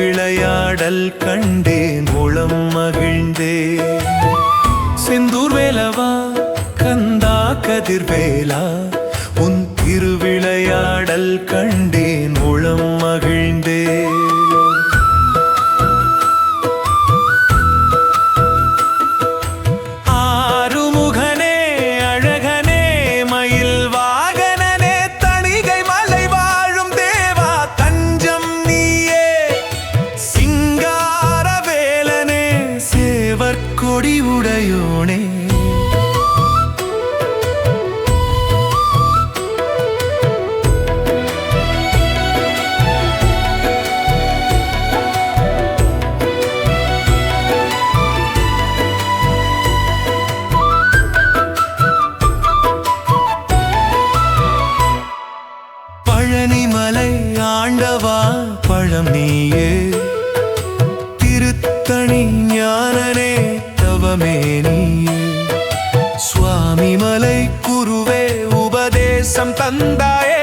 திருவிளையாடல் கண்டேன் உளம் மகிழ்ந்தே. செந்தூர் வேலவா கந்தா கதிர்வேலா உன் திருவிளையாடல் கண்டேன் உளம் மகிழ்ந்தே. ஆறுமுகனே அழகனே மயில் வாகனனே தணிகை மலை வாழும் தேவா தஞ்சம் நீயே. சிங்கார வேலனே சேவற்கொடி உடையோனே. பழனிமலை ஆண்டவா பழம் நீயே. திருத்தணி ஞானனே தவமே நீயே. சுவாமி மலை குருவே உபதேசம் தந்தாயே.